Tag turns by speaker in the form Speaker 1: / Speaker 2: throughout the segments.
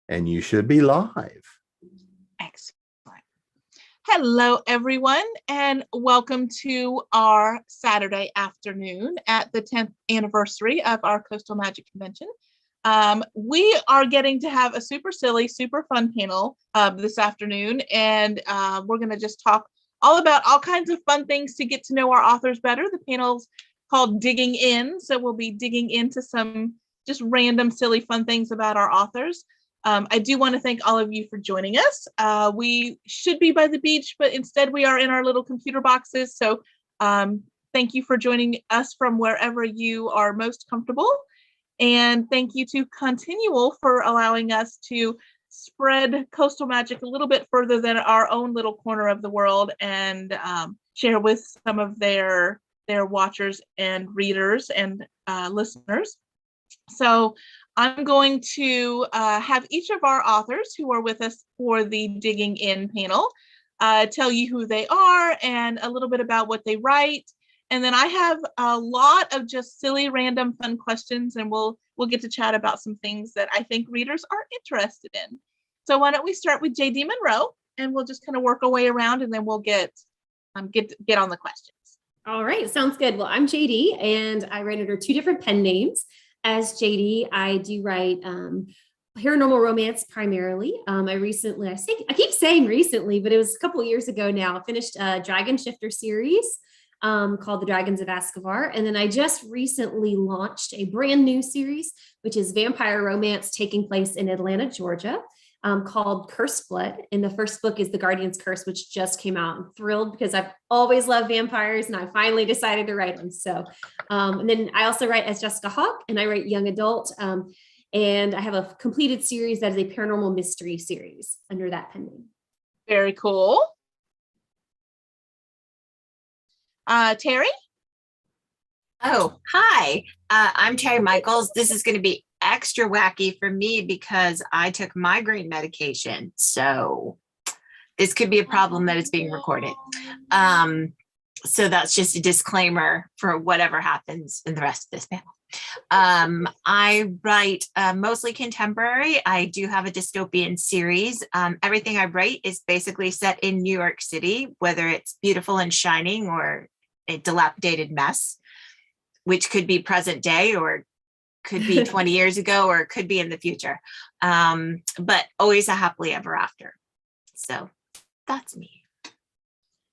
Speaker 1: and you should be live.
Speaker 2: Excellent. Hello, everyone, and welcome to our Saturday afternoon at the 10th anniversary of our Coastal Magic Convention. We are getting to have a super silly, super fun panel this afternoon, and we're going to just talk all about all kinds of fun things to get to know our authors better. The panel's called Digging In, so we'll be digging into some just random, silly, fun things about our authors. I do want to thank all of you for joining us. We should be by the beach, but instead we are in our little computer boxes. So thank you for joining us from wherever you are most comfortable. And thank you to Continual for allowing us to spread coastal magic a little bit further than our own little corner of the world and share with some of their watchers and readers and listeners. So I'm going to have each of our authors who are with us for the Digging In panel tell you who they are and a little bit about what they write. And then I have a lot of just silly, random, fun questions, and we'll get to chat about some things that I think readers are interested in. So why don't we start with JD Monroe, and we'll just kind of work our way around, and then we'll get on the questions.
Speaker 3: All right, sounds good. Well, I'm JD, and I write under two different pen names. As JD, I do write paranormal romance primarily. I keep saying recently, but it was a couple of years ago now, I finished a Dragon Shifter series called The Dragons of Ascavar. And then I just recently launched a brand new series, which is vampire romance taking place in Atlanta, Georgia, called Cursed Blood. And the first book is The Guardian's Curse, which just came out. I'm thrilled because I've always loved vampires and I finally decided to write them. So, and then I also write as Jessica Hawk, and I write young adult. And I have a completed series that is a paranormal mystery series under that pen name.
Speaker 2: Very cool. Terry?
Speaker 4: Oh, hi. I'm Terry Michaels. This is going to be extra wacky for me because I took migraine medication. So this could be a problem that is being recorded. So that's just a disclaimer for whatever happens in the rest of this panel. I write mostly contemporary. I do have a dystopian series. Everything I write is basically set in New York City, whether it's beautiful and shining or a dilapidated mess, which could be present day or could be 20 years ago or it could be in the future. But always a happily ever after. So that's me.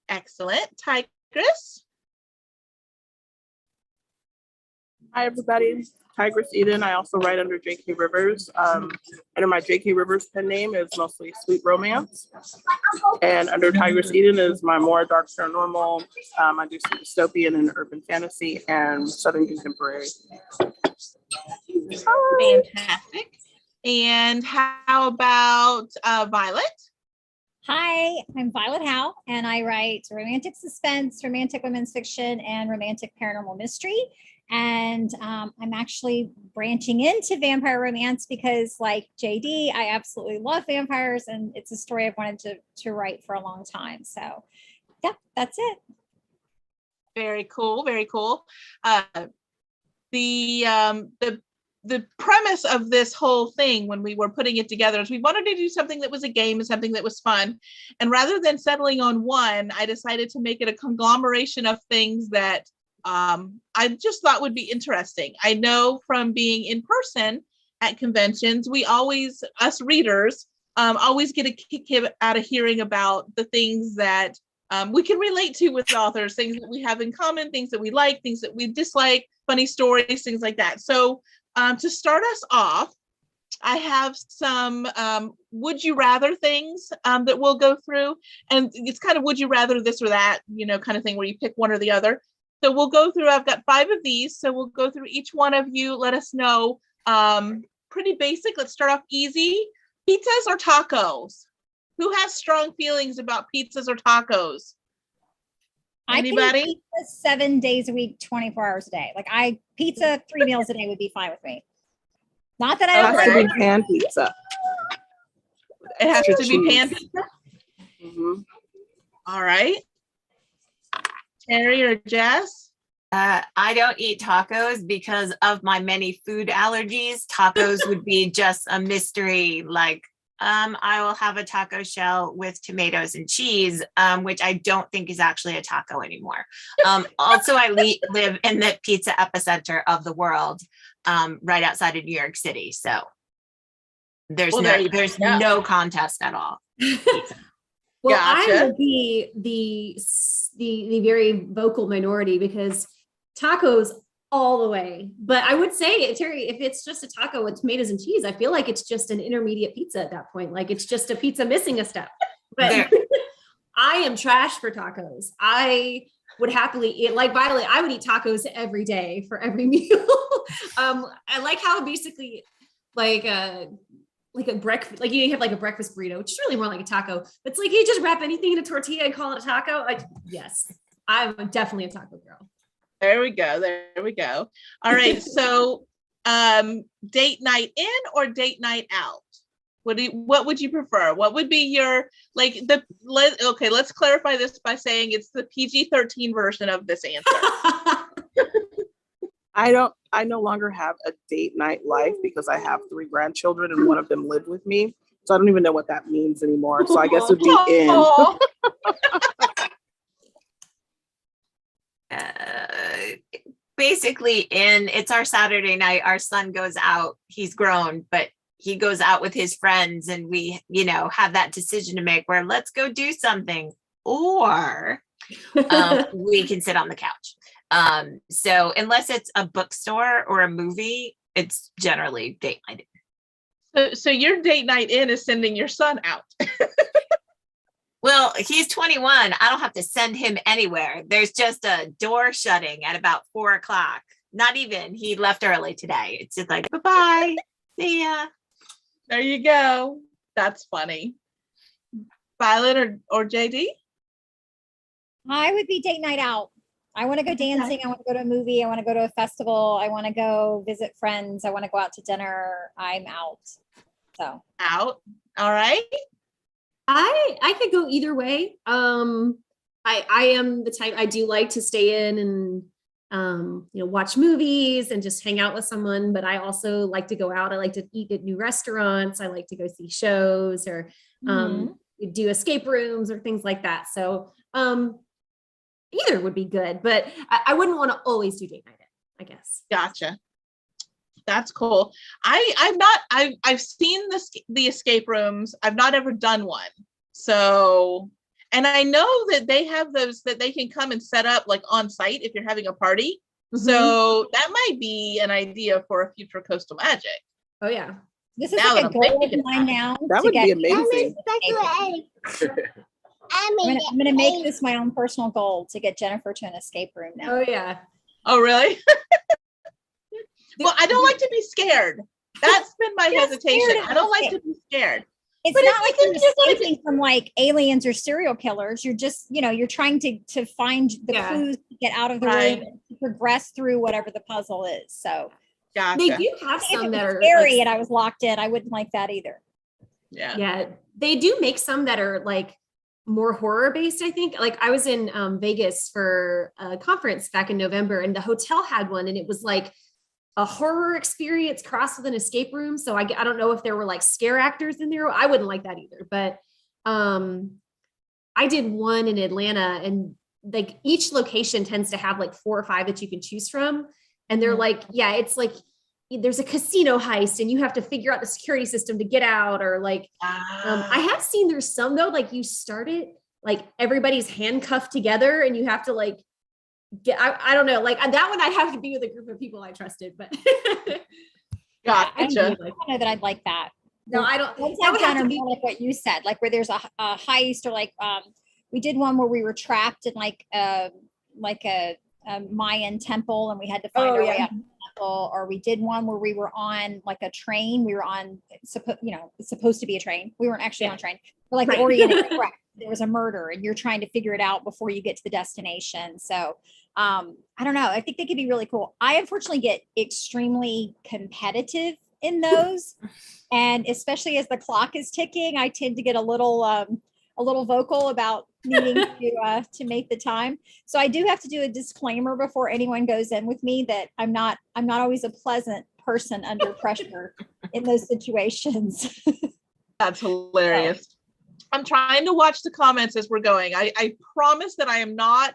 Speaker 2: Excellent. Tigress?
Speaker 5: Hi, everybody. Tigress Eden. I also write under J.K. Rivers. Under my J.K. Rivers pen name is mostly sweet romance. And under Tigress Eden is my more dark paranormal. I do some dystopian and urban fantasy and Southern contemporary.
Speaker 2: Fantastic. And how about Violet?
Speaker 6: Hi, I'm Violet Howe, and I write romantic suspense, romantic women's fiction, and romantic paranormal mystery. And I'm actually branching into vampire romance because, like JD, I absolutely love vampires, and it's a story I've wanted to write for a long time. So, yeah, that's it.
Speaker 2: Very cool. Very cool. The premise of this whole thing when we were putting it together is we wanted to do something that was a game and something that was fun. And rather than settling on one, I decided to make it a conglomeration of things that I just thought would be interesting. I know from being in person at conventions, we always, us readers, always get a kick out of hearing about the things that we can relate to with authors, things that we have in common, things that we like, things that we dislike, funny stories, things like that. So to start us off, I have some would you rather things that we'll go through. And it's kind of would you rather this or that, kind of thing where you pick one or the other. So we'll go through, I've got 5 of these. So we'll go through each one of you. Let us know. Pretty basic. Let's start off easy. Pizzas or tacos? Who has strong feelings about pizzas or tacos? Anybody?
Speaker 6: I think pizza 7 days a week, 24 hours a day. Like pizza 3 meals a day would be fine with me. Not that I don't
Speaker 5: It has to
Speaker 6: like
Speaker 5: be pan pizza.
Speaker 2: It has to be
Speaker 5: Cheese.
Speaker 2: pan pizza?
Speaker 5: Mm-hmm.
Speaker 2: All right. Terry or Jess?
Speaker 4: I don't eat tacos because of my many food allergies. Tacos would be just a mystery. Like, I will have a taco shell with tomatoes and cheese, which I don't think is actually a taco anymore. Also, I live in the pizza epicenter of the world, right outside of New York City. So there's no contest at all.
Speaker 3: Well,
Speaker 2: Gotcha.
Speaker 3: I will be the very vocal minority because tacos all the way. But I would say, Terry, if it's just a taco with tomatoes and cheese, I feel like it's just an intermediate pizza at that point. Like it's just a pizza missing a step. But I am trash for tacos. I would happily eat, like Violet, I would eat tacos every day for every meal. I like how basically like a breakfast, like you have like a breakfast burrito, which is really more like a taco. But it's like you just wrap anything in a tortilla and call it a taco. Like, yes, I'm definitely a taco girl.
Speaker 2: There we go. There we go. All right. So date night in or date night out? What would you prefer? What would be your okay, let's clarify this by saying it's the PG-13 version of this answer.
Speaker 5: I no longer have a date night life because I have 3 grandchildren and one of them lived with me. So I don't even know what that means anymore. So I guess it'd be in.
Speaker 4: Basically it's our Saturday night. Our son goes out. He's grown, but he goes out with his friends and we, have that decision to make where let's go do something or we can sit on the couch. So unless it's a bookstore or a movie, it's generally date night.
Speaker 2: So your date night in is sending your son out.
Speaker 4: Well, he's 21. I don't have to send him anywhere. There's just a door shutting at about 4:00. Not even. He left early today. It's just like, bye-bye. See ya.
Speaker 2: There you go. That's funny. Violet or JD?
Speaker 6: I would be date night out. I want to go dancing. I want to go to a movie. I want to go to a festival. I want to go visit friends. I want to go out to dinner. I'm out. So
Speaker 2: out. All right.
Speaker 3: I could go either way. I am the type, I do like to stay in and watch movies and just hang out with someone, but I also like to go out. I like to eat at new restaurants. I like to go see shows or do escape rooms or things like that. So either would be good, but I wouldn't want to always do date night, I guess.
Speaker 2: Gotcha. That's cool. I've seen the escape rooms. I've not ever done one. So, and I know that they have those that they can come and set up like on site if you're having a party. Mm-hmm. So that might be an idea for a future Coastal Magic.
Speaker 3: Oh yeah.
Speaker 6: This is now like a goal of mine now.
Speaker 5: That would be amazing.
Speaker 6: I'm gonna make this my own personal goal to get Jennifer to an escape room now.
Speaker 3: Oh yeah.
Speaker 2: Oh really? Well, I don't like to be scared. That's been my hesitation. I don't like to be scared.
Speaker 6: It's not like you're escaping from like aliens or serial killers. You're just, you're trying to find the clues to get out of the room and to progress through whatever the puzzle is. So
Speaker 2: gotcha.
Speaker 3: They do have some that are
Speaker 6: scary and I was locked in. I wouldn't like that either.
Speaker 2: Yeah.
Speaker 3: Yeah. They do make some that are like more horror based, I think. Like I was in Vegas for a conference back in November and the hotel had one and it was like a horror experience crossed with an escape room. So I don't know if there were like scare actors in there. I wouldn't like that either, but I did one in Atlanta and like each location tends to have like 4 or 5 that you can choose from. And they're like, it's like, there's a casino heist and you have to figure out the security system to get out or like, I have seen there's some though, like you start it, like everybody's handcuffed together and you have to like, I don't know, like that one I'd have to be with a group of people I trusted, but
Speaker 2: gotcha.
Speaker 6: I don't know that I'd like that.
Speaker 3: No, I don't.
Speaker 6: Ones I've done are more like what you said, like where there's a heist or like we did one where we were trapped in like a Mayan temple and we had to find our way out of the temple, or we did one where we were on like a train. We were on it's supposed to be a train. We weren't actually on a train. But like the Orient Express, there was a murder and you're trying to figure it out before you get to the destination. So I don't know. I think they could be really cool. I unfortunately get extremely competitive in those. And especially as the clock is ticking, I tend to get a little a little vocal about needing to make the time. So I do have to do a disclaimer before anyone goes in with me that I'm not always a pleasant person under pressure in those situations.
Speaker 2: That's hilarious. I'm trying to watch the comments as we're going. I promise that I am not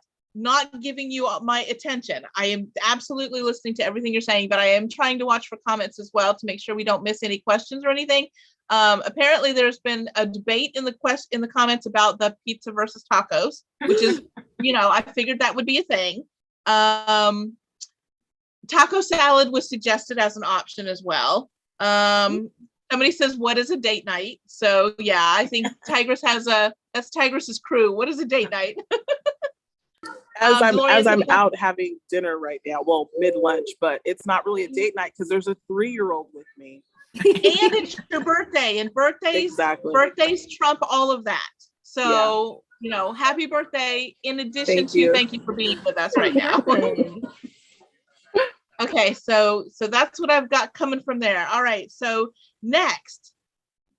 Speaker 2: giving you my attention. I am absolutely listening to everything you're saying, but I am trying to watch for comments as well to make sure we don't miss any questions or anything. Apparently there's been a debate in the comments about the pizza versus tacos, which is, I figured that would be a thing. Taco salad was suggested as an option as well. Somebody says, what is a date night? So yeah, I think Tigress that's Tigress's crew. What is a date night?
Speaker 5: As I'm out having dinner right now, well, mid-lunch, but it's not really a date night because there's a 3-year-old with me.
Speaker 2: And it's your birthday, and birthdays trump all of that. So, happy birthday in addition thank you for being with us right now. Okay, so that's what I've got coming from there. All right, so next,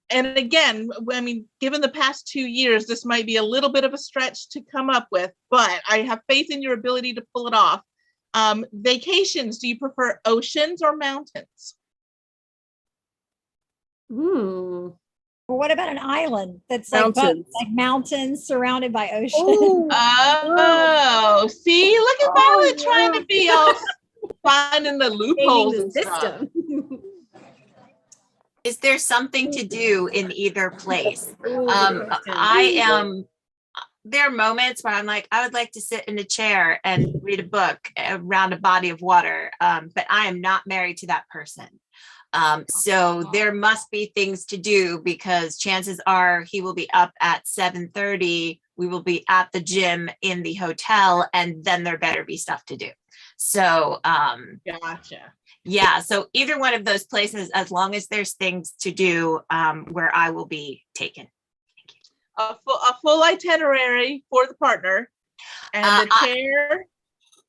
Speaker 2: and again, I mean, given the past 2 years, this might be a little bit of a stretch to come up with, but I have faith in your ability to pull it off. Vacations, do you prefer oceans or mountains?
Speaker 6: Well, what about an island that's like mountains surrounded by ocean?
Speaker 2: Oh, see, look at Violet trying to be all finding the loopholes and stuff.
Speaker 4: Is there something to do in either place? There are moments where I'm like, I would like to sit in a chair and read a book around a body of water, but I am not married to that person. So there must be things to do because chances are he will be up at 7:30. We will be at the gym in the hotel, and then there better be stuff to do. So,
Speaker 2: gotcha.
Speaker 4: Yeah. So either one of those places, as long as there's things to do, where I will be taken. Thank you.
Speaker 2: A full itinerary for the partner and a chair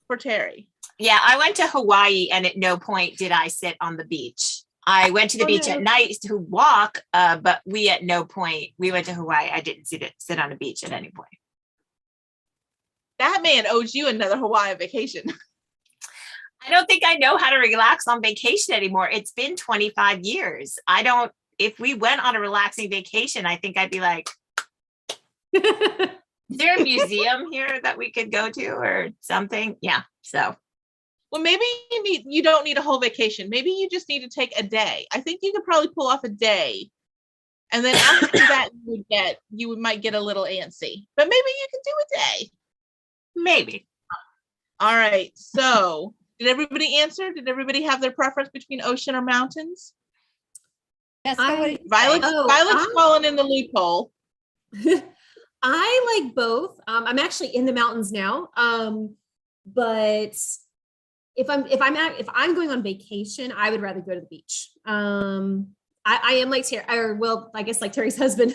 Speaker 2: for Terry.
Speaker 4: Yeah, I went to Hawaii and at no point did I sit on the beach. I went to the beach at night to walk, but we went to Hawaii. I didn't sit on a beach at any point.
Speaker 2: That man owes you another Hawaii vacation.
Speaker 4: I don't think I know how to relax on vacation anymore. It's been 25 years. If we went on a relaxing vacation, I think I'd be like, is there a museum here that we could go to or something? Yeah. So.
Speaker 2: Well, maybe you don't need a whole vacation. Maybe you just need to take a day. I think you could probably pull off a day. And then after that, you might get a little antsy. But maybe you can do a day.
Speaker 4: Maybe.
Speaker 2: All right. So did everybody answer? Did everybody have their preference between ocean or mountains? Violet's fallen in the loophole.
Speaker 3: I like both. I'm actually in the mountains now. But if I'm going on vacation, I would rather go to the beach. I am like Terry, I guess like Terry's husband.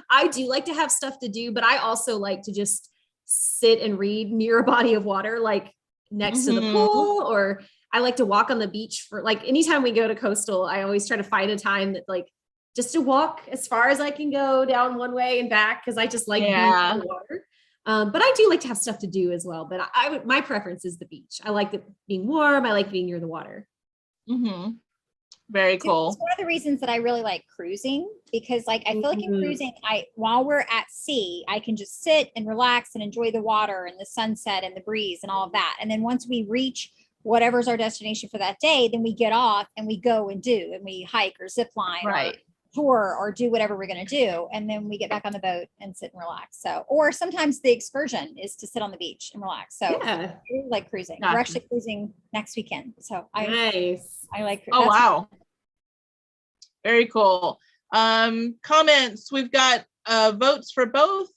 Speaker 3: I do like to have stuff to do, but I also like to just sit and read near a body of water, like next to the pool, or I like to walk on the beach for like anytime we go to coastal, I always try to find a time that like just to walk as far as I can go down one way and back. Cause I just like being in the water. But I do like to have stuff to do as well. But my preference is the beach. I like it being warm. I like being near the water.
Speaker 2: Mm-hmm. Very cool.
Speaker 6: It's one of the reasons that I really like cruising because like I feel like in cruising, while we're at sea, I can just sit and relax and enjoy the water and the sunset and the breeze and all of that. And then once we reach whatever's our destination for that day, then we get off and we go and we hike or zip line,
Speaker 2: right,
Speaker 6: or tour or do whatever we're going to do. And then we get back on the boat and sit and relax. So, or sometimes the excursion is to sit on the beach and relax. So I really like cruising. We're actually cruising next weekend. So I like,
Speaker 2: oh, wow. Very cool. Comments. We've got votes for both.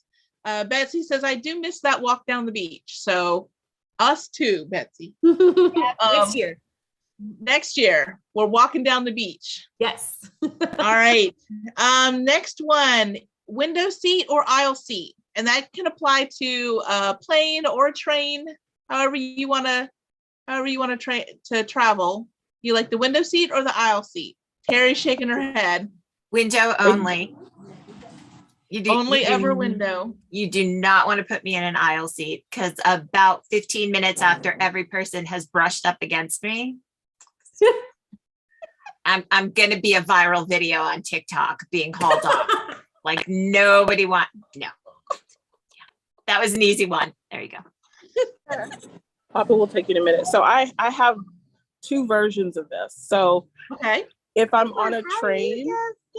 Speaker 2: Betsy says, I do miss that walk down the beach. So us too, Betsy. Next year, we're walking down the beach.
Speaker 3: Yes.
Speaker 2: All right. Next one, window seat or aisle seat. And that can apply to a plane or a train, however you want to travel. You like the window seat or the aisle seat? Terry's shaking her head.
Speaker 4: Window only.
Speaker 2: Only ever window.
Speaker 4: You do not want to put me in an aisle seat because about 15 minutes after every person has brushed up against me, I'm gonna be a viral video on TikTok being hauled off. Like nobody no. Yeah. That was an easy one. There you go.
Speaker 5: Papa will take you in a minute. So I have two versions of this. So
Speaker 2: okay,
Speaker 5: if I'm on a train,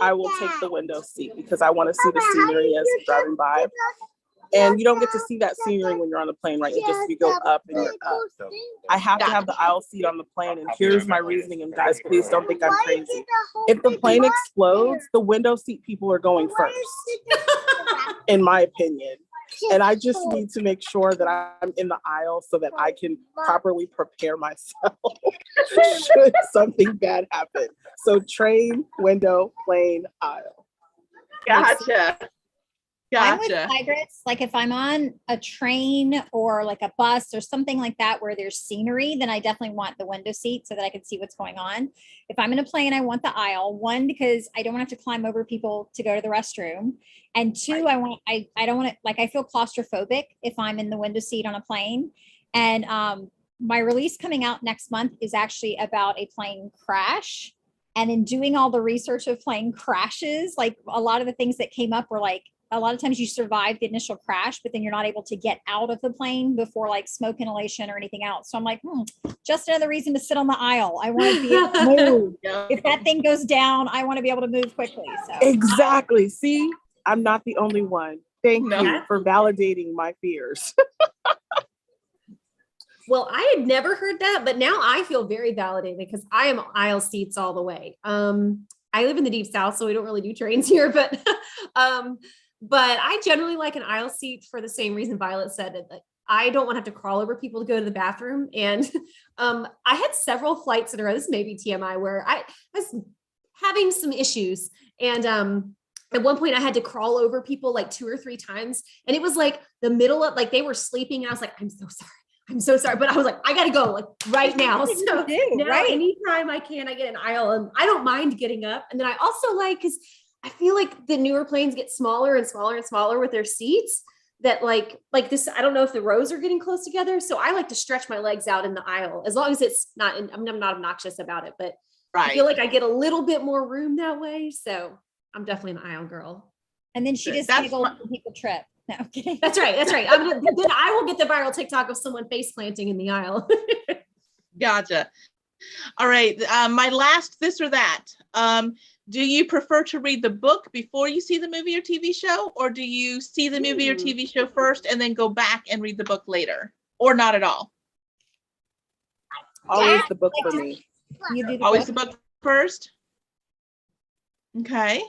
Speaker 5: I will take the window seat because I want to see the scenery as I'm driving by. And you don't get to see that scenery when you're on the plane, right? It just, you go up and you're up. I have to have the aisle seat on the plane. And here's my reasoning. And guys, please don't think I'm crazy. If the plane explodes, the window seat people are going first, in my opinion. And I just need to make sure that I'm in the aisle so that I can properly prepare myself should something bad happen. So train, window, plane, aisle.
Speaker 2: gotcha.
Speaker 6: I'm with Tigress. Like if I'm on a train or like a bus or something like that where there's scenery, then I definitely want the window seat so that I can see what's going on. If I'm in a plane, I want the aisle. One, because I don't want to have to climb over people to go to the restroom. And two, I don't want to, like, I feel claustrophobic if I'm in the window seat on a plane. And my release coming out next month is actually about a plane crash. And in doing all the research of plane crashes, like a lot of the things that came up were like, a lot of times you survive the initial crash, but then you're not able to get out of the plane before like smoke inhalation or anything else. So I'm like, just another reason to sit on the aisle. I want to be able to move. If that thing goes down, I want to be able to move quickly. So
Speaker 5: Exactly. See, I'm not the only one. Thank you for validating my fears.
Speaker 3: Well, I had never heard that, but now I feel very validated because I am aisle seats all the way. I live in the deep South, so we don't really do trains here, but I generally like an aisle seat for the same reason Violet said it. I don't want to have to crawl over people to go to the bathroom. And I had several flights in a row. This may be TMI where I was having some issues. And at one point I had to crawl over people like 2 or 3 times. And it was like the middle of, like, they were sleeping. And I was like, I'm so sorry. But I was like, I got to go like right now. So now anytime I can, I get an aisle and I don't mind getting up. And then I also like, cause I feel like the newer planes get smaller and smaller and smaller with their seats that like this, I don't know if the rows are getting close together. So I like to stretch my legs out in the aisle as long as it's not, I'm not obnoxious about it, but I feel like I get a little bit more room that way. So I'm definitely an aisle girl.
Speaker 6: And then she just giggled when people trip. No, I'm kidding.
Speaker 3: That's right. Then I will get the viral TikTok of someone face planting in the aisle.
Speaker 2: Gotcha. All right. My last this or that. Do you prefer to read the book before you see the movie or TV show? Or do you see the movie or TV show first and then go back and read the book later? Or not at all?
Speaker 5: Always the book for me.
Speaker 6: You do
Speaker 2: Always the book first? Okay.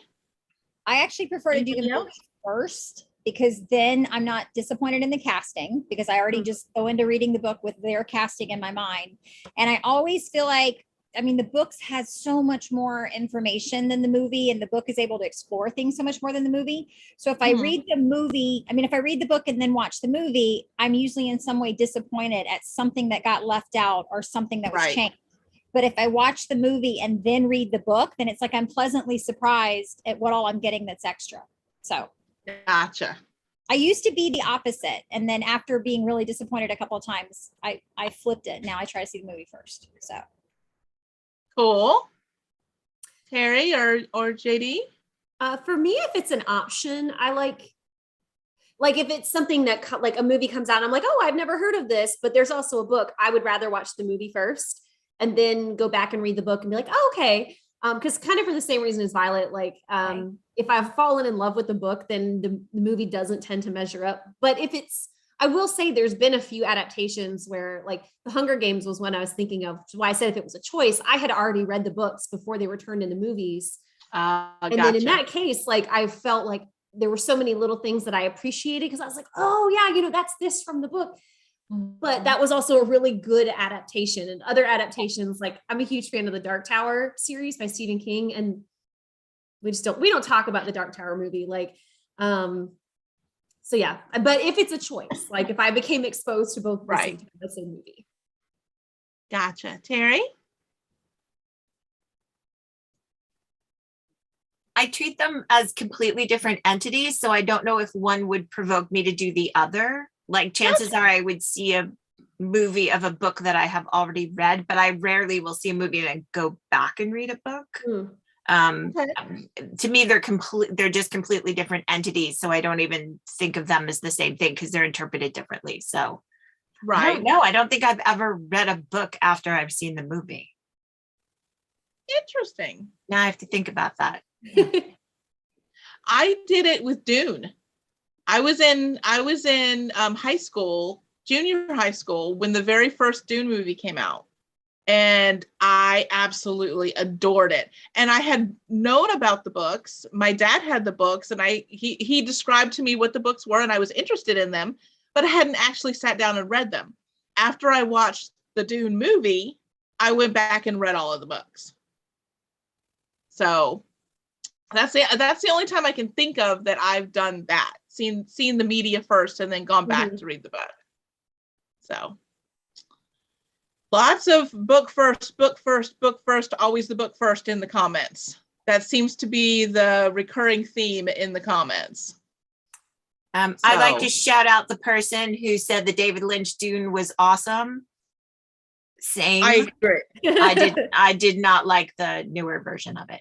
Speaker 6: I actually prefer to do the movie first because then I'm not disappointed in the casting because I already just go into reading the book with their casting in my mind. And I always feel like, I mean, the books has so much more information than the movie, and the book is able to explore things so much more than the movie. So if I read the movie, I mean, if I read the book and then watch the movie, I'm usually in some way disappointed at something that got left out or something that was changed. But if I watch the movie and then read the book, then it's like I'm pleasantly surprised at what all I'm getting that's extra. So
Speaker 2: gotcha.
Speaker 6: I used to be the opposite. And then after being really disappointed a couple of times, I flipped it. Now I try to see the movie first. So
Speaker 2: cool. Terry or JD?
Speaker 3: For me, if it's an option, I like if it's something that like a movie comes out, I'm like, oh, I've never heard of this, but there's also a book. I would rather watch the movie first and then go back and read the book and be like, oh, okay. Because kind of for the same reason as Violet, like if I've fallen in love with the book, then the movie doesn't tend to measure up. But if it's, I will say there's been a few adaptations where like The Hunger Games was one I was thinking of. Why I said if it was a choice, I had already read the books before they were turned into movies. And then in that case, like I felt like there were so many little things that I appreciated because I was like, oh yeah, that's this from the book. But that was also a really good adaptation. And other adaptations, like I'm a huge fan of the Dark Tower series by Stephen King. And we don't talk about the Dark Tower movie. Like, so yeah, but if it's a choice, like if I became exposed to both the same movie.
Speaker 2: Gotcha. Terry?
Speaker 4: I treat them as completely different entities, so I don't know if one would provoke me to do the other. Like chances are I would see a movie of a book that I have already read, but I rarely will see a movie and go back and read a book. To me, they're just completely different entities, so I don't even think of them as the same thing because they're interpreted differently. So I don't know. I don't think I've ever read a book after I've seen the movie.
Speaker 2: Interesting.
Speaker 4: Now I have to think about that.
Speaker 2: I did it with Dune. I was in high school, junior high school, when the very first Dune movie came out. And I absolutely adored it. And I had known about the books. My dad had the books, and he described to me what the books were, and I was interested in them, but I hadn't actually sat down and read them. After I watched the Dune movie, I went back and read all of the books. So that's the only time I can think of that I've done that. Seen the media first and then gone back to read the book. So lots of book first, always the book first in the comments. That seems to be the recurring theme in the comments.
Speaker 4: I'd like to shout out the person who said the David Lynch Dune was awesome. Same.
Speaker 2: I agree.
Speaker 4: I did not like the newer version of it.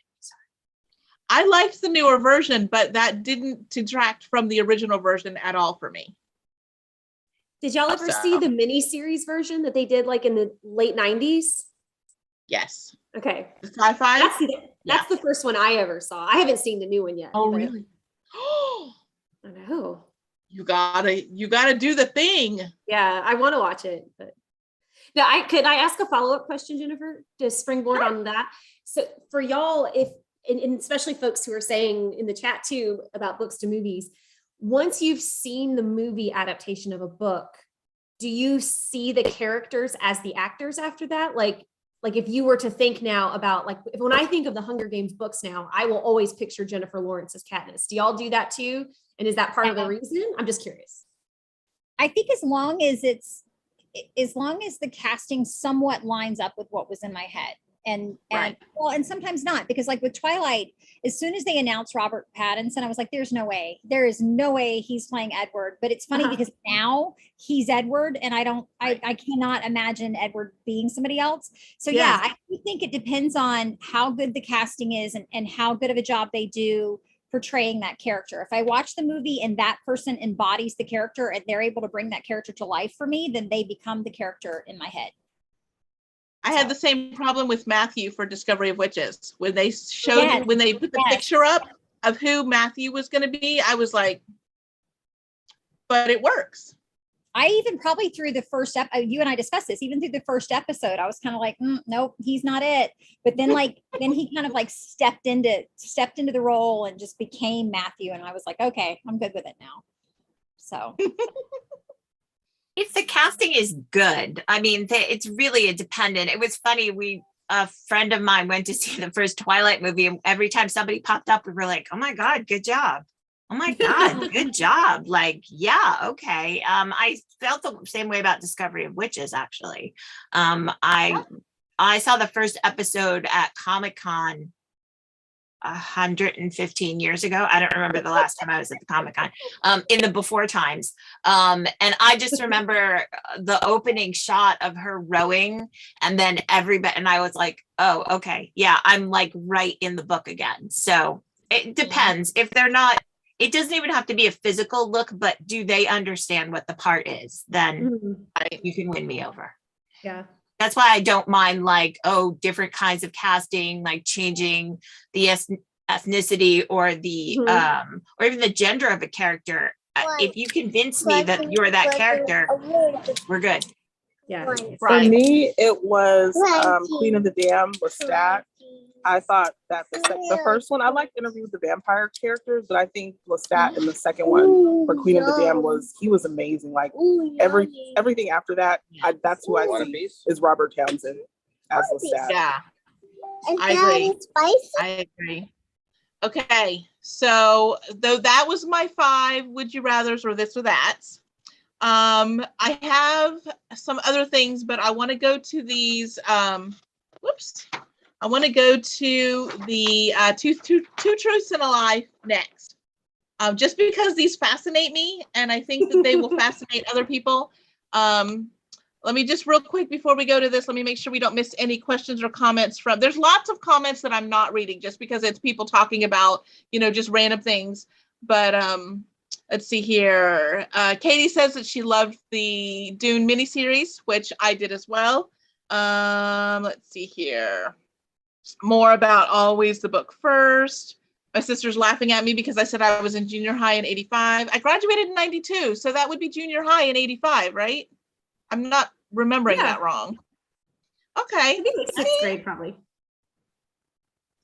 Speaker 2: I liked the newer version, but that didn't detract from the original version at all for me.
Speaker 3: Did y'all ever see the mini-series version that they did like in the late 90s?
Speaker 2: Yes.
Speaker 3: Okay.
Speaker 2: The sci-fi?
Speaker 3: That's the first one I ever saw. I haven't seen the new one yet.
Speaker 2: Oh, really?
Speaker 3: I know.
Speaker 2: You gotta do the thing.
Speaker 3: Yeah, I want to watch it. But now, could I ask a follow-up question, Jennifer, to springboard on that? So for y'all, and especially folks who are saying in the chat too about books to movies, once you've seen the movie adaptation of a book, do you see the characters as the actors after that? Like if you were to think now about when I think of the Hunger Games books now, I will always picture Jennifer Lawrence as Katniss. Do y'all do that too? And is that part of the reason? I'm just curious.
Speaker 6: I think as long as the casting somewhat lines up with what was in my head. And sometimes not, because like with Twilight, as soon as they announced Robert Pattinson, I was like, there is no way he's playing Edward. But it's funny because now he's Edward, and I cannot imagine Edward being somebody else. So yeah, I think it depends on how good the casting is and how good of a job they do portraying that character. If I watch the movie and that person embodies the character and they're able to bring that character to life for me, then they become the character in my head.
Speaker 2: I had the same problem with Matthew for Discovery of Witches. When they showed, when they put the picture up of who Matthew was going to be, I was like, but it works.
Speaker 6: I even probably through the first you and I discussed this, even through the first episode, I was kind of like, nope, he's not it. But then then he kind of like stepped into the role and just became Matthew. And I was like, okay, I'm good with it now. So.
Speaker 4: If the casting is good, I mean, it's really dependent. It was funny. A friend of mine went to see the first Twilight movie, and every time somebody popped up, we were like, "Oh my God, good job! Oh my God, good job!" Like, yeah, okay. I felt the same way about Discovery of Witches. Actually, I saw the first episode at Comic-Con 115 years ago. I don't remember the last time I was at the Comic-Con, in the before times. And I just remember the opening shot of her rowing, and then everybody, and I was like, oh, okay. Yeah, I'm like right in the book again. So it depends. If they're not, it doesn't even have to be a physical look, but do they understand what the part is? Then you can win me over.
Speaker 3: Yeah.
Speaker 4: That's why I don't mind different kinds of casting, like changing the ethnicity or the or even the gender of a character. If you convince me that you're that character, we're good.
Speaker 3: Yeah.
Speaker 2: Right.
Speaker 5: For me, it was Queen of the Dam with Stat. I thought that the first one, I liked Interview with the Vampire characters, but I think Lestat in the second one for Queen of the Dam he was amazing. Like everything after that, that's who I see is Robert Townsend as Lestat.
Speaker 2: Yeah, I agree. Okay, so though that was my 5 would you rathers or this or that. I have some other things, but I want to go to these. I want to go to the two truths and a lie next. Just because these fascinate me, and I think that they will fascinate other people. Let me just real quick before we go to this, let me make sure we don't miss any questions or comments from, there's lots of comments that I'm not reading just because it's people talking about, just random things. But let's see here. Katie says that she loved the Dune miniseries, which I did as well. Let's see here. More about always the book first. My sister's laughing at me because I said I was in junior high in 85. I graduated in 92, so that would be junior high in 85, right? I'm not remembering that wrong. Okay.
Speaker 3: I think like sixth grade, probably.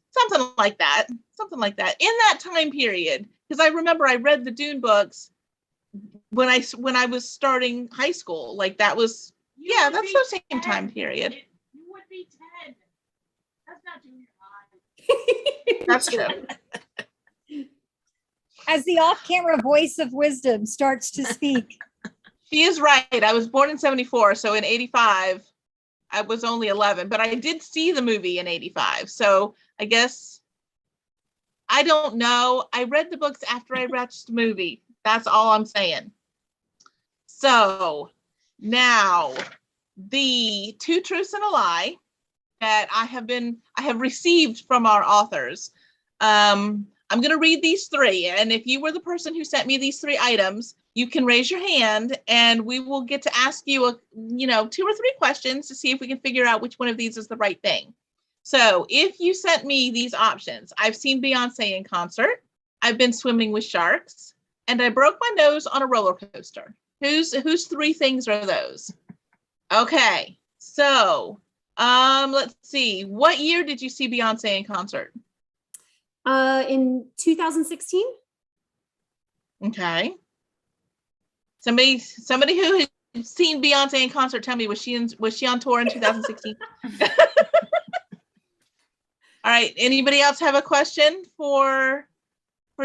Speaker 2: Something like that. Something like that. In that time period, because I remember I read the Dune books when I was starting high school. Like that was, that's the same time period.
Speaker 1: You would be 10. That's not junior high.
Speaker 2: That's true.
Speaker 6: As the off-camera voice of wisdom starts to speak.
Speaker 2: She is right. I was born in 74, so in 85, I was only 11, but I did see the movie in 85. So I guess, I don't know. I read the books after I watched the movie. That's all I'm saying. So now the two truths and a lie that I have received from our authors. I'm going to read these three. And if you were the person who sent me these three items, you can raise your hand and we will get to ask you, 2 or 3 questions to see if we can figure out which one of these is the right thing. So if you sent me these options, I've seen Beyonce in concert, I've been swimming with sharks, and I broke my nose on a roller coaster. Whose 3 things are those? Okay, so let's see. What year did you see Beyonce in concert?
Speaker 3: In 2016.
Speaker 2: Okay. Somebody who has seen Beyonce in concert, tell me, was she on tour in 2016? All right. Anybody else have a question for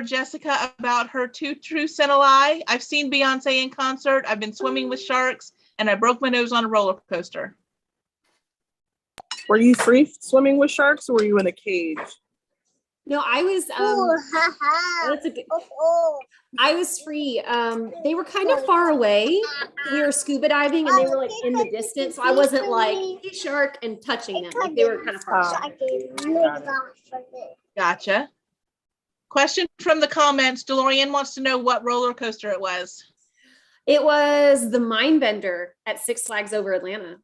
Speaker 2: Jessica about her 2 truths and a lie? I've seen Beyonce in concert. I've been swimming with sharks, and I broke my nose on a roller coaster.
Speaker 5: Were you free swimming with sharks, or were you in a cage?
Speaker 3: No, I was. That's a good. I was free. They were kind of far away. We were scuba diving, and they were like in the distance. So I wasn't like hey, shark and touching them. Like, they were kind of far away.
Speaker 2: Gotcha. Question from the comments. DeLorean wants to know what roller coaster it was.
Speaker 3: It was the Mindbender at Six Flags over Atlanta.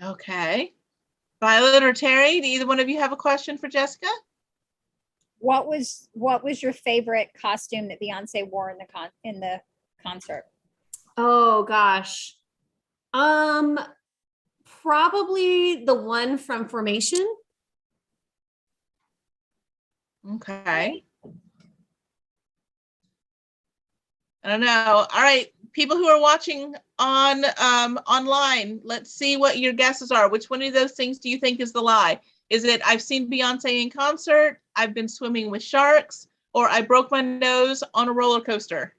Speaker 2: Okay. Violet or Terry, do either one of you have a question for Jessica?
Speaker 6: What was your favorite costume that Beyonce wore in the concert?
Speaker 3: Oh gosh. Probably the one from Formation.
Speaker 2: Okay. I don't know. All right, people who are watching on online, let's see what your guesses are. Which one of those things do you think is the lie? Is it I've seen Beyonce in concert, I've been swimming with sharks, or I broke my nose on a roller coaster?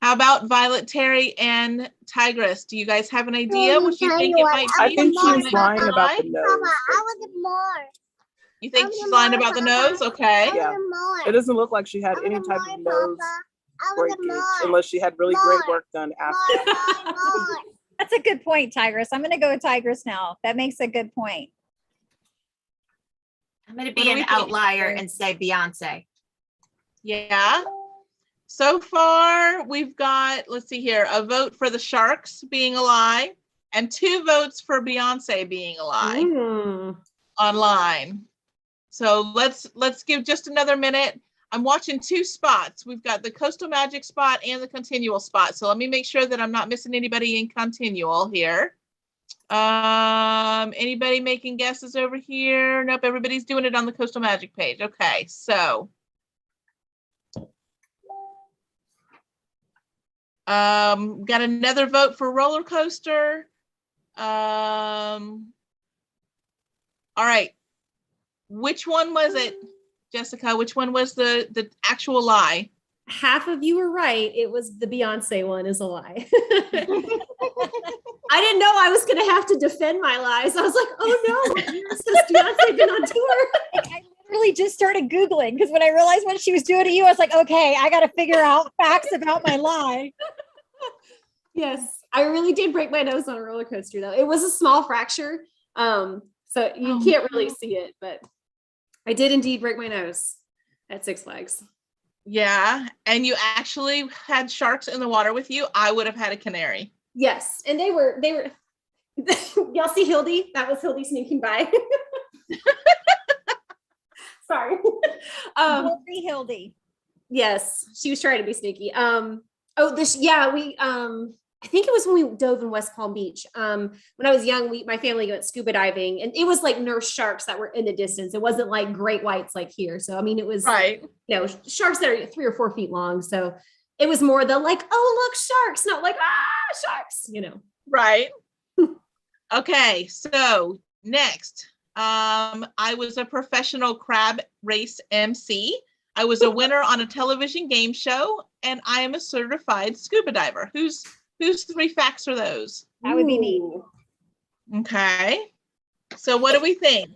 Speaker 2: How about Violet, Terry, and Tigress? Do you guys have an idea what you think it might be?
Speaker 5: I think she's lying about the nose.
Speaker 1: I was more.
Speaker 2: You think she's lying about the nose? Okay.
Speaker 5: Yeah. It doesn't look like she had any type of nose breakage unless she had really great work done after.
Speaker 6: That's a good point, Tigress. I'm going to go with Tigress now. That makes a good point.
Speaker 4: I'm going to be an outlier and say Beyonce.
Speaker 2: Yeah. So far, we've got, let's see here, a vote for the sharks being a lie and 2 votes for Beyonce being a lie online. So let's give just another minute. I'm watching 2 spots. We've got the Coastal Magic spot and the Continual spot. So let me make sure that I'm not missing anybody in Continual here. Anybody making guesses over here? Nope, everybody's doing it on the Coastal Magic page. Okay, so. Got another vote for roller coaster. All right. Which one was it, Jessica? Which one was the actual lie?
Speaker 3: Half of you were right. It was the Beyonce one is a lie. I didn't know I was going to have to defend my lies. I was like, oh no, Mrs. Beyonce been on tour.
Speaker 6: I literally just started Googling because when I realized what she was doing to you, I was like, okay, I got to figure out facts about my lie.
Speaker 3: Yes, I really did break my nose on a roller coaster though. It was a small fracture. So you can't really see it, but I did indeed break my nose at Six Flags.
Speaker 2: Yeah, and you actually had sharks in the water with you. I would have had a canary.
Speaker 3: Yes, and they were y'all see Hildy? That was Hildy sneaking by. Sorry.
Speaker 6: Hildy, Hildy.
Speaker 3: Yes, she was trying to be sneaky. I think it was when we dove in West Palm Beach. When I was young, my family went scuba diving, and it was like nurse sharks that were in the distance. It wasn't like great whites like here. So I mean, it was
Speaker 2: Right.
Speaker 3: Sharks that are 3 or 4 feet long. So it was more the like, oh look, sharks, not like sharks.
Speaker 2: Right. Okay, so next, I was a professional crab race MC. I was a winner on a television game show, and I am a certified scuba diver. Whose 3 facts are those?
Speaker 6: That would be me.
Speaker 2: Okay. So what do we think?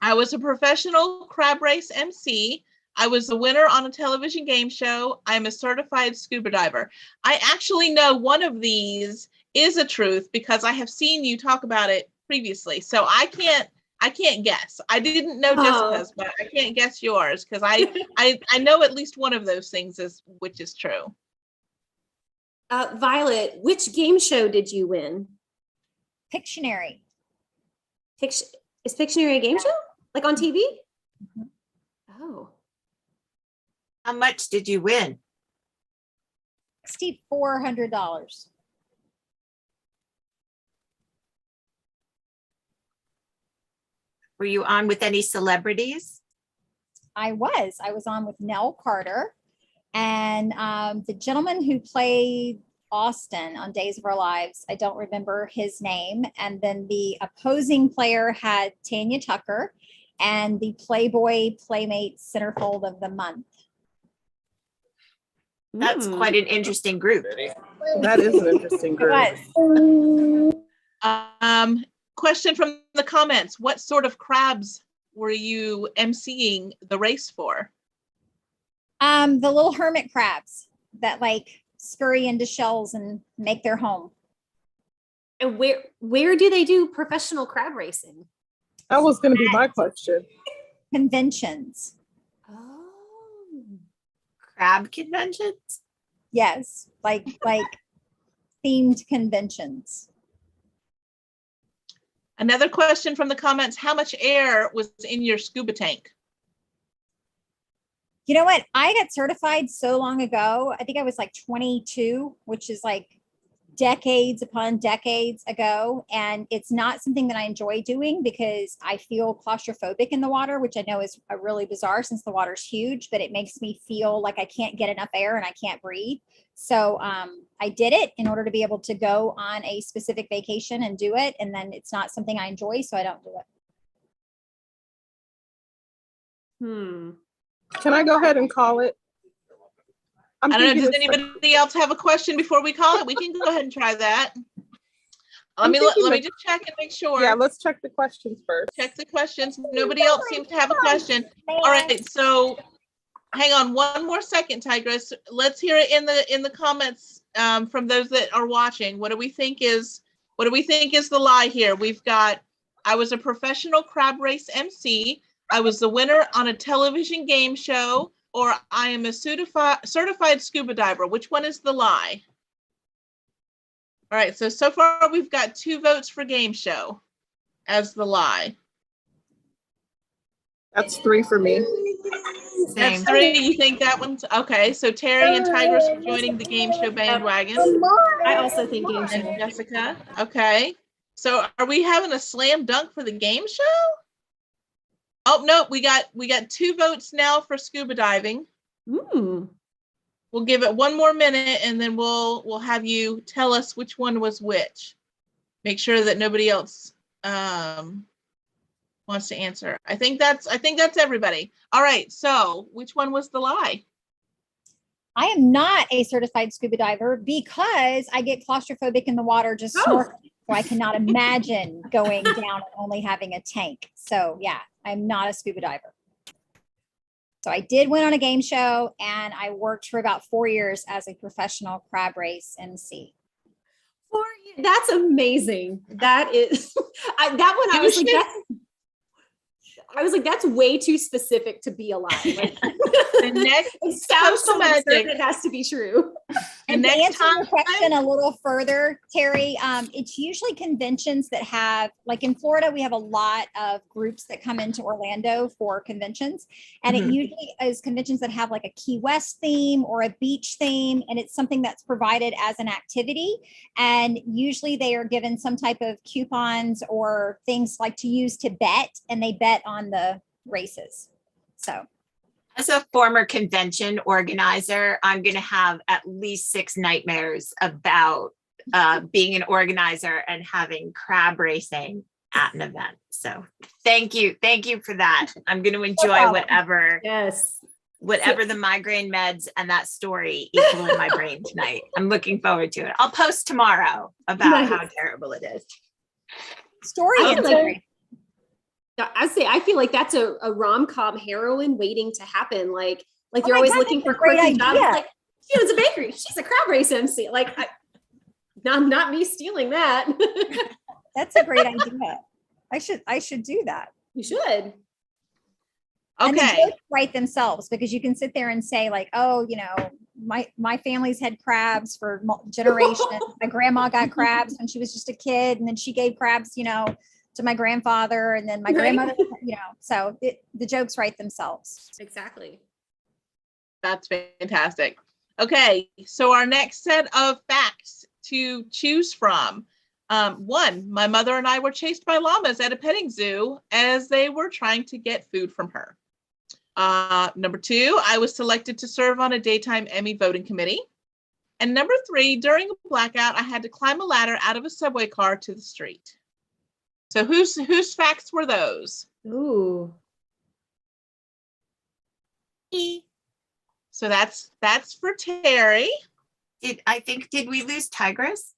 Speaker 2: I was a professional crab race MC. I was a winner on a television game show. I'm a certified scuba diver. I actually know one of these is a truth because I have seen you talk about it previously. So I can't guess. I didn't know Jessica's, but I can't guess yours because I know at least one of those things which is true.
Speaker 3: Violet, which game show did you win?
Speaker 6: Pictionary.
Speaker 3: Is Pictionary a game show? Like on TV?
Speaker 6: Mm-hmm.
Speaker 3: Oh.
Speaker 4: How much did you win?
Speaker 6: $6,400.
Speaker 4: Were you on with any celebrities?
Speaker 6: I was on with Nell Carter and the gentleman who played Austin on Days of Our Lives. I don't remember his name. And then the opposing player had Tanya Tucker and the Playboy Playmate Centerfold of the Month.
Speaker 4: That's quite an interesting group.
Speaker 5: That is an interesting group.
Speaker 6: It was.
Speaker 2: Question from the comments. What sort of crabs were you emceeing the race for?
Speaker 6: The little hermit crabs that like scurry into shells and make their home.
Speaker 3: And where do they do professional crab racing?
Speaker 5: That was going to be my question.
Speaker 6: Conventions.
Speaker 3: Oh.
Speaker 4: Crab conventions?
Speaker 6: Yes, like themed conventions.
Speaker 2: Another question from the comments. How much air was in your scuba tank?
Speaker 6: You know what? I got certified so long ago. I think I was like 22, which is like decades upon decades ago. And it's not something that I enjoy doing because I feel claustrophobic in the water, which I know is really bizarre since the water's huge, but it makes me feel like I can't get enough air and I can't breathe. So I did it in order to be able to go on a specific vacation and do it. And then it's not something I enjoy, so I don't do it.
Speaker 5: Can I go ahead and call it?
Speaker 2: I don't know. Does anybody else have a question before we call it? We can go ahead and try that. Let me just check and make sure.
Speaker 5: Yeah, let's check the questions first.
Speaker 2: Check the questions. Nobody else seems to have a question. All right, so hang on one more second, Tigress. Let's hear it in the comments from those that are watching. What do we think is the lie here? We've got, I was a professional crab race MC. I was the winner on a television game show, or I am a certified scuba diver. Which one is the lie? All right, so far we've got 2 votes for game show as the lie.
Speaker 5: That's 3 for me.
Speaker 2: That's 3. You think that one's okay? So Terry and Tigress are joining the game show bandwagon.
Speaker 3: I also think game show.
Speaker 2: And Jessica. Okay. So are we having a slam dunk for the game show? Oh no, we got 2 votes now for scuba diving. We'll give it 1 more minute and then we'll have you tell us which one was which. Make sure that nobody else wants to answer. I think that's everybody. All right, so which one was the lie?
Speaker 6: I am not a certified scuba diver because I get claustrophobic in the water just snorkeling. So I cannot imagine going down and only having a tank. So yeah, I'm not a scuba diver. So I did win on a game show, and I worked for about 4 years as a professional crab race MC.
Speaker 3: That's amazing. That is that one. I was like, that's way too specific to be a lie. Like,
Speaker 2: The next
Speaker 3: it sounds so
Speaker 2: magic.
Speaker 3: absurd, it has to be true.
Speaker 6: And to
Speaker 2: next
Speaker 6: answer your question a little further, Terry, it's usually conventions that have, like in Florida, we have a lot of groups that come into Orlando for conventions. And it usually is conventions that have like a Key West theme or a beach theme. And it's something that's provided as an activity. And usually they are given some type of coupons or things like to use to bet, and they bet on the races. So.
Speaker 4: As a former convention organizer, I'm going to have at least 6 nightmares about being an organizer and having crab racing at an event. So thank you for that. I'm going to enjoy whatever the migraine meds and that story equal in my brain tonight. I'm looking forward to it. I'll post tomorrow about how terrible it is.
Speaker 6: Story and story.
Speaker 3: I feel like that's a rom-com heroine waiting to happen. Like
Speaker 6: Oh
Speaker 3: you're
Speaker 6: my
Speaker 3: always
Speaker 6: God,
Speaker 3: looking
Speaker 6: that's
Speaker 3: for
Speaker 6: a great
Speaker 3: quirky jobs.
Speaker 6: idea.
Speaker 3: Like, she owns a bakery. She's a crab race MC. Like, not me stealing that.
Speaker 6: That's a great idea. I should do that.
Speaker 3: You should.
Speaker 6: And the
Speaker 2: Okay.
Speaker 6: jokes write themselves, because you can sit there and say like, oh, you know, my family's had crabs for generations. My grandma got crabs when she was just a kid, and then she gave crabs, you know, to my grandfather, and then my grandmother, you know, so the jokes write themselves.
Speaker 3: Exactly.
Speaker 2: That's fantastic. Okay, so our next set of facts to choose from. 1, my mother and I were chased by llamas at a petting zoo as they were trying to get food from her. Number 2, I was selected to serve on a daytime Emmy voting committee. And number 3, during a blackout, I had to climb a ladder out of a subway car to the street. So whose facts were those?
Speaker 3: Ooh.
Speaker 2: So that's for Terry.
Speaker 4: Did we lose Tigress?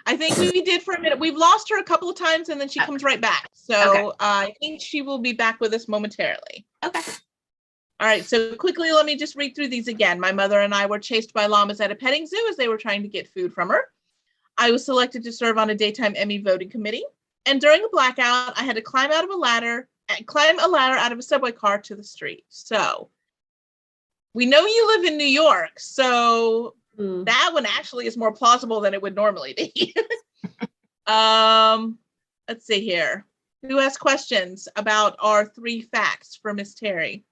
Speaker 2: I think we did for a minute. We've lost her a couple of times, and then she comes right back. So I think she will be back with us momentarily.
Speaker 4: Okay.
Speaker 2: All right. So quickly, let me just read through these again. My mother and I were chased by llamas at a petting zoo as they were trying to get food from her. I was selected to serve on a daytime Emmy voting committee. And during a blackout, I had to climb a ladder out of a subway car to the street. So we know you live in New York, so that one actually is more plausible than it would normally be. Let's see here. Who has questions about our 3 facts for Miss Terry?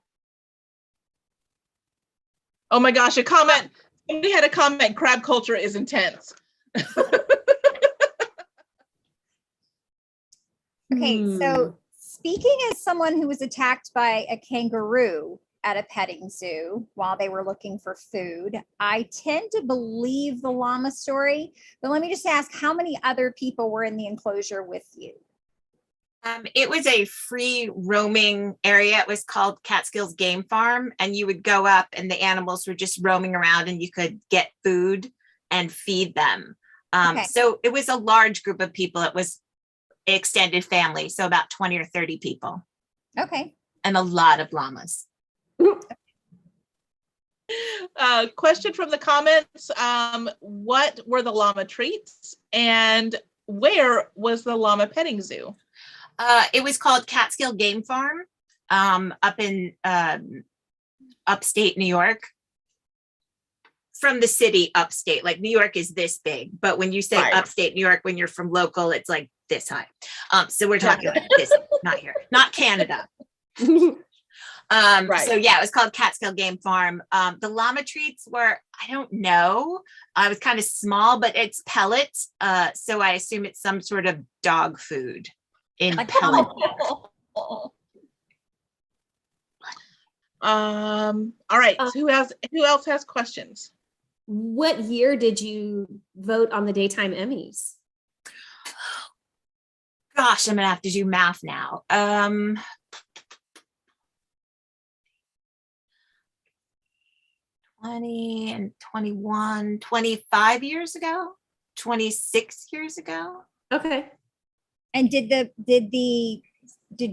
Speaker 2: Oh my gosh, a comment. Somebody had a comment, crab culture is intense.
Speaker 6: Okay, so speaking as someone who was attacked by a kangaroo at a petting zoo while they were looking for food, I tend to believe the llama story. But let me just ask, how many other people were in the enclosure with you?
Speaker 4: It was a free roaming area. It was called Catskills Game Farm, and you would go up and the animals were just roaming around and you could get food and feed them. So it was a large group of people. It was extended family, so about 20 or 30 people.
Speaker 6: Okay.
Speaker 4: And a lot of llamas.
Speaker 2: Question from the comments. What were the llama treats, and where was the llama petting zoo?
Speaker 4: It was called Catskill Game Farm, up in upstate New York. From the city upstate, like New York is this big, but when you say upstate New York, when you're from local, it's like this high. So we're talking like this, not here, not Canada. So yeah, it was called Catskill Game Farm. The llama treats were, I don't know, I was kind of small, but it's pellets. So I assume it's some sort of dog food in pellet.
Speaker 2: All right. Who else has questions?
Speaker 3: What year did you vote on the daytime Emmys?
Speaker 4: Gosh, I'm gonna have to do math now. 20 and 21, 25 years ago, 26 years ago.
Speaker 3: Okay.
Speaker 6: And did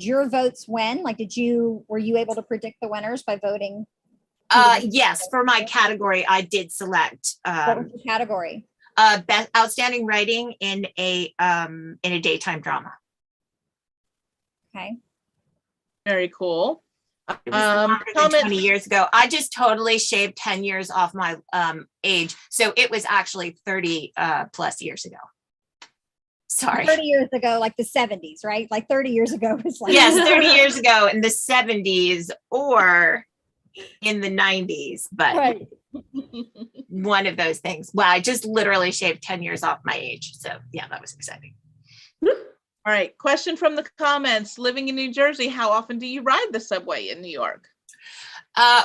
Speaker 6: your votes win? Like, were you able to predict the winners by voting?
Speaker 4: Yes, for my category, I did select
Speaker 6: What was the category?
Speaker 4: best outstanding writing in a daytime drama.
Speaker 6: Okay.
Speaker 2: Very cool.
Speaker 4: It was longer than 20 years ago. I just totally shaved 10 years off my age. So it was actually 30 plus years ago. Sorry.
Speaker 6: 30 years ago, like the 70s, right? Like 30 years ago was like
Speaker 4: Yes, 30 years ago in the 70s or in the 90s, but
Speaker 6: right.
Speaker 4: one of those things. Well, I just literally shaved 10 years off my age. So yeah, that was exciting.
Speaker 2: All right. Question from the comments. Living in New Jersey, how often do you ride the subway in New York?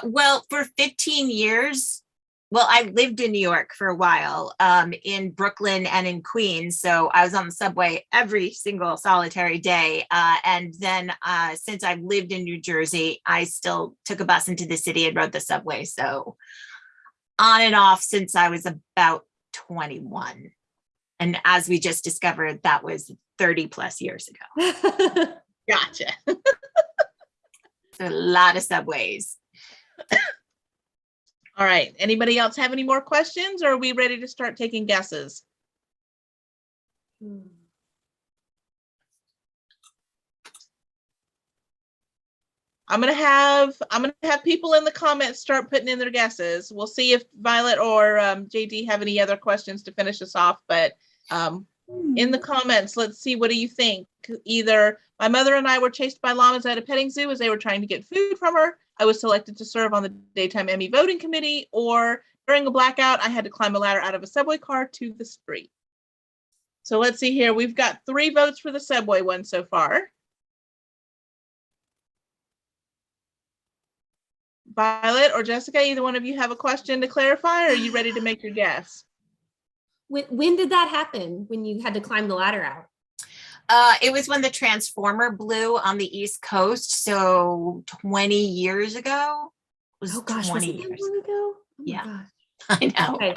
Speaker 4: Well, for 15 years, well, I lived in New York for a while, in Brooklyn and in Queens. So I was on the subway every single solitary day. And then since I've lived in New Jersey, I still took a bus into the city and rode the subway. So on and off since I was about 21. And as we just discovered, that was 30 plus years ago.
Speaker 2: Gotcha.
Speaker 4: A lot of subways.
Speaker 2: All right. Anybody else have any more questions, or are we ready to start taking guesses? I'm gonna have people in the comments start putting in their guesses. We'll see if Violet or JD have any other questions to finish us off. But in the comments, let's see, what do you think? Either my mother and I were chased by llamas at a petting zoo as they were trying to get food from her. I was selected to serve on the daytime Emmy voting committee, or during a blackout, I had to climb a ladder out of a subway car to the street. So let's see here. We've got 3 votes for the subway one so far. Violet or Jessica, either one of you have a question to clarify, or are you ready to make your guess?
Speaker 3: When did that happen? When you had to climb the ladder out?
Speaker 4: It was when the transformer blew on the East Coast. So 20 years ago. It was 20
Speaker 3: was it that
Speaker 4: years.
Speaker 3: long ago? Oh my
Speaker 4: Yeah.
Speaker 3: gosh.
Speaker 4: I know.
Speaker 3: Okay.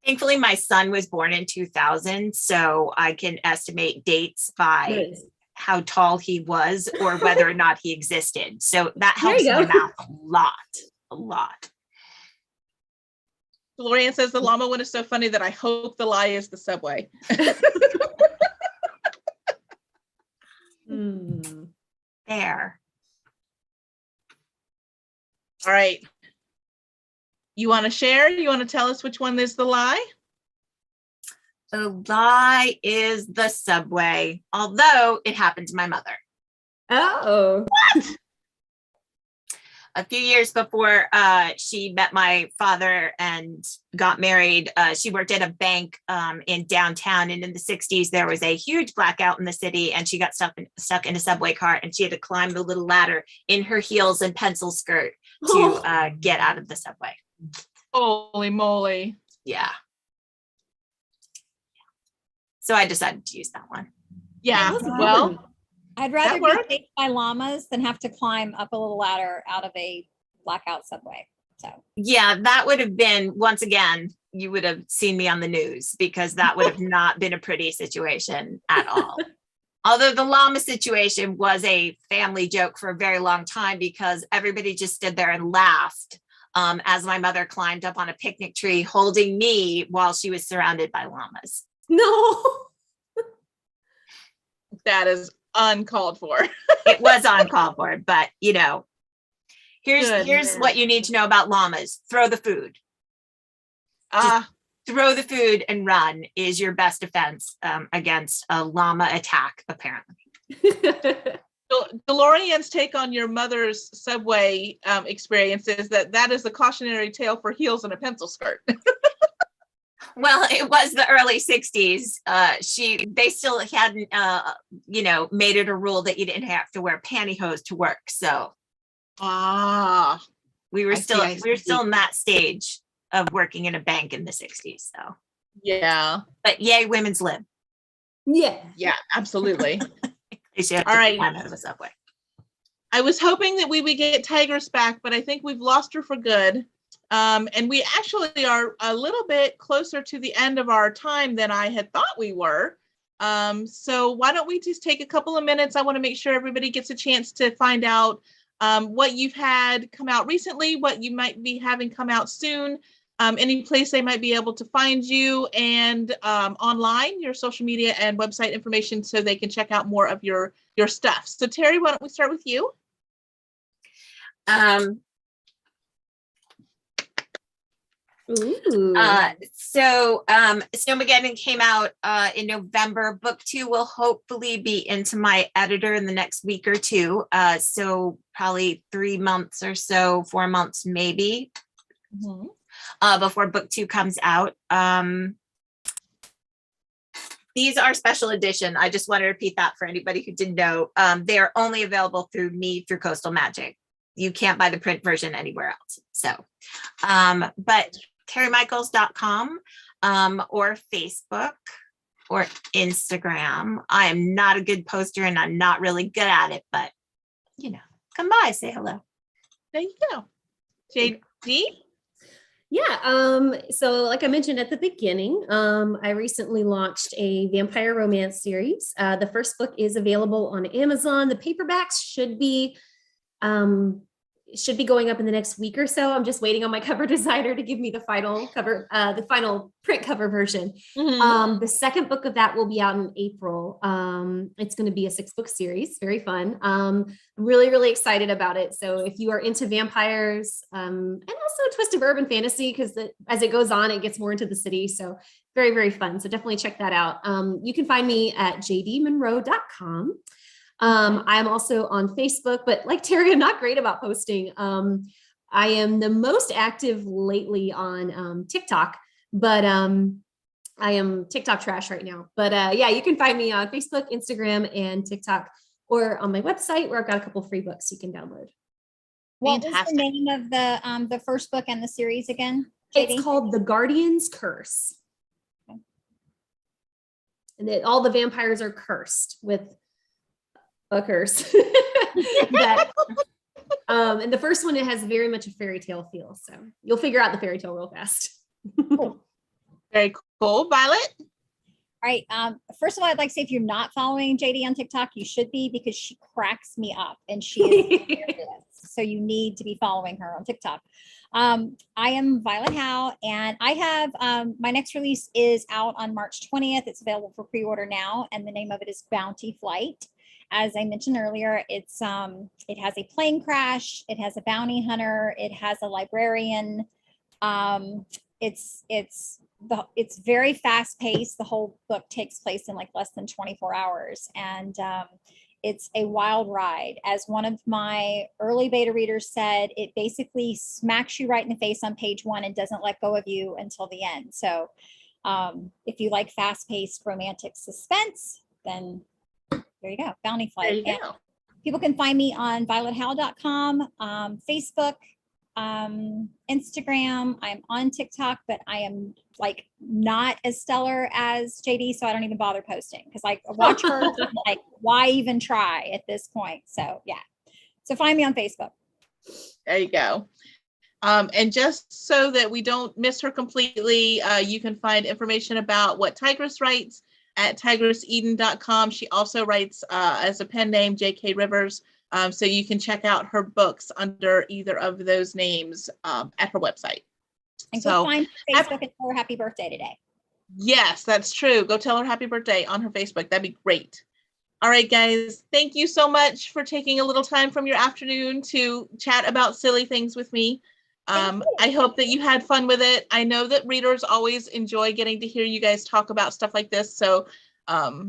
Speaker 4: Thankfully, my son was born in 2000, so I can estimate dates by
Speaker 3: Nice.
Speaker 4: how tall he was or whether or not he existed. So that
Speaker 3: There
Speaker 4: helps
Speaker 3: you
Speaker 4: my
Speaker 3: go.
Speaker 4: math a lot.
Speaker 2: Lorianne says the llama one is so funny that I hope the lie is the subway.
Speaker 4: There.
Speaker 2: All right. You want to share? You want to tell us which one is the lie?
Speaker 4: The lie is the subway, although it happened to my mother.
Speaker 3: Oh.
Speaker 4: A few years before she met my father and got married, she worked at a bank in downtown. And in the 60s, there was a huge blackout in the city, and she got stuck in a subway car, and she had to climb the little ladder in her heels and pencil skirt to get out of the subway.
Speaker 2: Holy moly.
Speaker 4: Yeah. So I decided to use that one.
Speaker 2: Yeah.
Speaker 3: That was a good
Speaker 2: Well,
Speaker 3: one.
Speaker 6: I'd rather
Speaker 2: That worked.
Speaker 6: be chased by llamas than have to climb up a little ladder out of a blackout subway. So
Speaker 4: Yeah, that would have been, once again, you would have seen me on the news, because that would have not been a pretty situation at all. Although the llama situation was a family joke for a very long time, because everybody just stood there and laughed as my mother climbed up on a picnic tree holding me while she was surrounded by llamas.
Speaker 3: No.
Speaker 2: that is uncalled for.
Speaker 4: It was uncalled for, but here's
Speaker 2: Goodness.
Speaker 4: what you need to know about llamas. Throw the food.
Speaker 2: Ah,
Speaker 4: Throw the food and run is your best defense against a llama attack, apparently.
Speaker 2: DeLorean's take on your mother's subway experience is that is the cautionary tale for heels and a pencil skirt.
Speaker 4: Well, it was the early 60s. They still hadn't, made it a rule that you didn't have to wear pantyhose to work. So we were
Speaker 2: I
Speaker 4: still
Speaker 2: see.
Speaker 4: in that stage of working in a bank in the 60s. So,
Speaker 2: Yeah.
Speaker 4: but yay, women's lib.
Speaker 3: Yeah.
Speaker 2: Yeah, absolutely.
Speaker 4: You have
Speaker 2: All
Speaker 4: to
Speaker 2: right.
Speaker 4: climb out of a subway.
Speaker 2: I was hoping that we would get Tigress back, but I think we've lost her for good. And we actually are a little bit closer to the end of our time than I had thought we were. So why don't we just take a couple of minutes? I want to make sure everybody gets a chance to find out what you've had come out recently, what you might be having come out soon, any place they might be able to find you, and online, your social media and website information so they can check out more of your stuff. So Terry, why don't we start with you?
Speaker 3: Ooh.
Speaker 4: Snowmageddon came out in November. Book 2 will hopefully be into my editor in the next week or two. So probably 3 months or so, 4 months maybe, before book 2 comes out. These are special edition. I just want to repeat that for anybody who didn't know. They are only available through me, through Coastal Magic. You can't buy the print version anywhere else. So, but terrymichaels.com or Facebook or Instagram. I am not a good poster and I'm not really good at it, but you know, come by, say hello.
Speaker 2: There you go. JD?
Speaker 3: Yeah, so like I mentioned at the beginning, I recently launched a vampire romance series. The first book is available on Amazon. The paperbacks should be going up in the next week or so. I'm just waiting on my cover designer to give me the final cover, the final print cover version. The second book of that will be out in April. It's going to be a 6-book series, very fun. I'm really, really excited about it. So if you are into vampires, and also a twist of urban fantasy, because as it goes on, it gets more into the city. So very, very fun. So definitely check that out. You can find me at jdmonroe.com. I'm also on Facebook, but like Terry, I'm not great about posting. I am the most active lately on TikTok, but I am TikTok trash right now. But yeah, you can find me on Facebook, Instagram, and TikTok, or on my website where I've got a couple free books you can download.
Speaker 6: What was the name of the first book and the series again, JD?
Speaker 3: It's called The Guardian's Curse. Okay. And all the vampires are cursed with a curse. And the first one, it has very much a fairy tale feel, so you'll figure out the fairy tale real fast.
Speaker 2: Cool. Very cool. Violet?
Speaker 6: All right. First of all, I'd like to say if you're not following JD on TikTok, you should be, because she cracks me up and she is hilarious. So you need to be following her on TikTok. I am Violet Howe, and I have my next release is out on March 20th. It's available for pre-order now, and the name of it is Bounty Flight. As I mentioned earlier, it has a plane crash, it has a bounty hunter, it has a librarian. It's very fast paced. The whole book takes place in like less than 24 hours, and it's a wild ride. As one of my early beta readers said, it basically smacks you right in the face on page 1 and doesn't let go of you until the end. So if you like fast paced romantic suspense, then there you go, Bounty Flight.
Speaker 2: There you go.
Speaker 6: People can find me on violethowe.com, Facebook, Instagram. I'm on TikTok, but I am like not as stellar as JD, so I don't even bother posting, because I watch her like, why even try at this point? So yeah, so find me on Facebook.
Speaker 2: There you go. And just so that we don't miss her completely, you can find information about what Tigress writes at tigresseden.com. She also writes as a pen name, J.K. Rivers. So you can check out her books under either of those names at her website.
Speaker 6: And go find her Facebook and tell her happy birthday today.
Speaker 2: Yes, that's true. Go tell her happy birthday on her Facebook. That'd be great. All right, guys. Thank you so much for taking a little time from your afternoon to chat about silly things with me. I hope that you had fun with it. I know that readers always enjoy getting to hear you guys talk about stuff like this. So I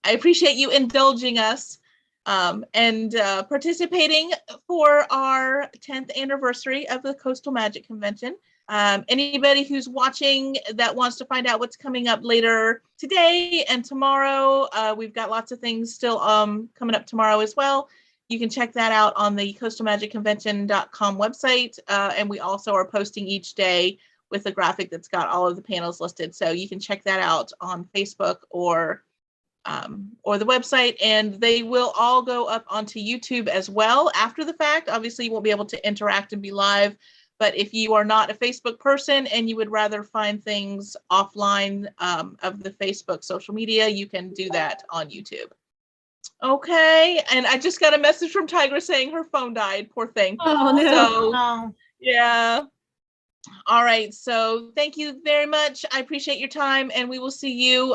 Speaker 2: appreciate you indulging us and participating for our 10th anniversary of the Coastal Magic Convention. Anybody who's watching that wants to find out what's coming up later today and tomorrow, we've got lots of things still coming up tomorrow as well. You can check that out on the coastalmagicconvention.com website. And we also are posting each day with a graphic that's got all of the panels listed. So you can check that out on Facebook or or the website, and they will all go up onto YouTube as well after the fact. Obviously, you won't be able to interact and be live, but if you are not a Facebook person and you would rather find things offline of the Facebook social media, you can do that on YouTube. Okay, and I just got a message from Tigra saying her phone died. Poor thing.
Speaker 3: Oh no.
Speaker 2: So,
Speaker 4: Oh.
Speaker 2: yeah. All right, so thank you very much. I appreciate your time, and we will see you